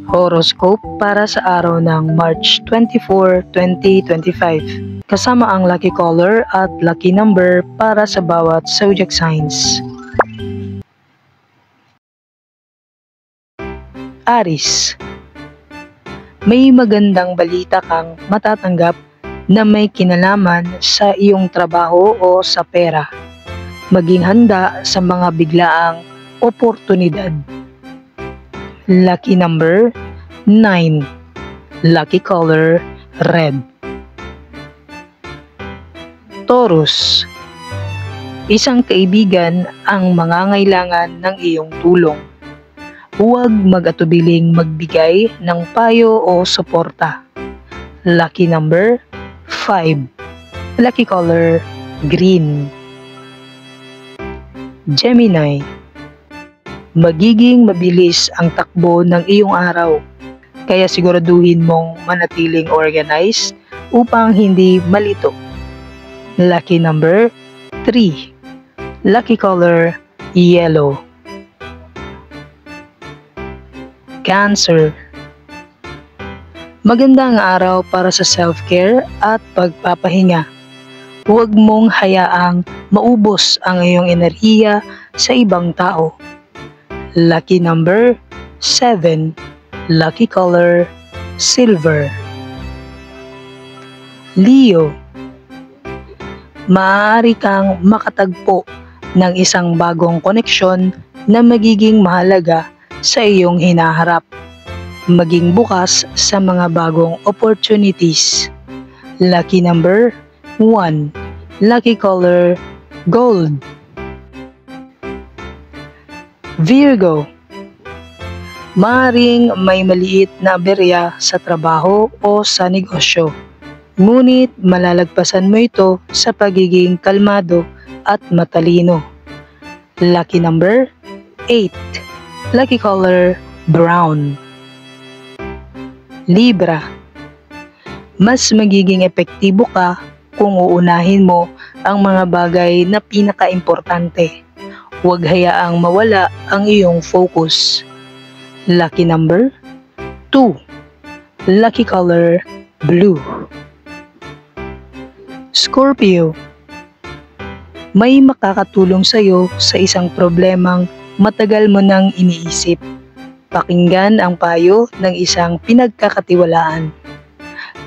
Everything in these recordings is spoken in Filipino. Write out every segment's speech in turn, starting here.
Horoscope para sa araw ng March 24, 2025. Kasama ang lucky color at lucky number para sa bawat zodiac signs. Aries. May magandang balita kang matatanggap na may kinalaman sa iyong trabaho o sa pera. Maging handa sa mga biglaang oportunidad. Lucky number 9. Lucky color red. Taurus. Isang kaibigan ang mangangailangan ng iyong tulong. Huwag mag-atubiling magbigay ng payo o suporta. Lucky number 5. Lucky color green. Gemini. Magiging mabilis ang takbo ng iyong araw, kaya siguraduhin mong manatiling organized upang hindi malito. Lucky number 3. Lucky color yellow. Cancer. Magandang araw para sa self-care at pagpapahinga. Huwag mong hayaang maubos ang iyong enerhiya sa ibang tao. Lucky number 7. Lucky color silver. Leo. Maaari kang makatagpo ng isang bagong koneksyon na magiging mahalaga sa iyong hinaharap. Maging bukas sa mga bagong opportunities. Lucky number 1. Lucky color gold. Virgo. Maaaring may maliit na aberya sa trabaho o sa negosyo. Ngunit malalagpasan mo ito sa pagiging kalmado at matalino. Lucky number 8. Lucky color brown. Libra. Mas magiging epektibo ka kung uunahin mo ang mga bagay na pinaka-importante. Huwag hayaang mawala ang iyong focus. Lucky number 2. Lucky color blue. Scorpio. May makakatulong sa iyo sa isang problemang matagal mo nang iniisip. Pakinggan ang payo ng isang pinagkakatiwalaan.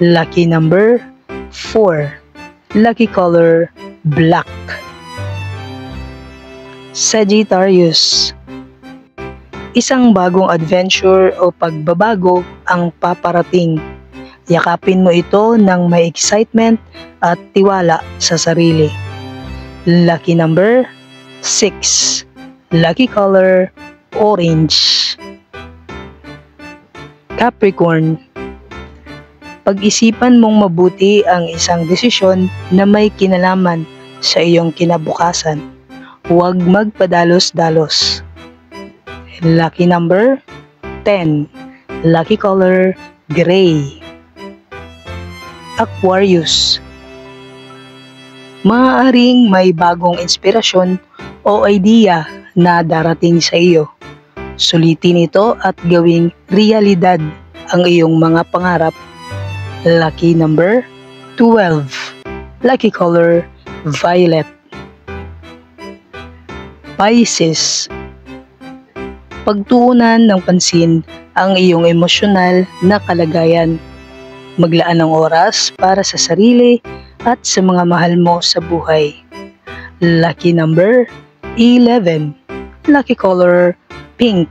Lucky number 4. Lucky color black. Sagittarius. Isang bagong adventure o pagbabago ang paparating. Yakapin mo ito ng may excitement at tiwala sa sarili. Lucky number 6. Lucky color orange. Capricorn. Pag-isipan mong mabuti ang isang desisyon na may kinalaman sa iyong kinabukasan. Huwag magpadalos-dalos. Lucky number 10. Lucky color gray. Aquarius. Maaaring may bagong inspirasyon o idea na darating sa iyo. Sulitin ito at gawing realidad ang iyong mga pangarap. Lucky number 12. Lucky color violet. Pisces. Pagtuunan ng pansin ang iyong emosyonal na kalagayan. Maglaan ng oras para sa sarili at sa mga mahal mo sa buhay. Lucky number 11. Lucky color pink.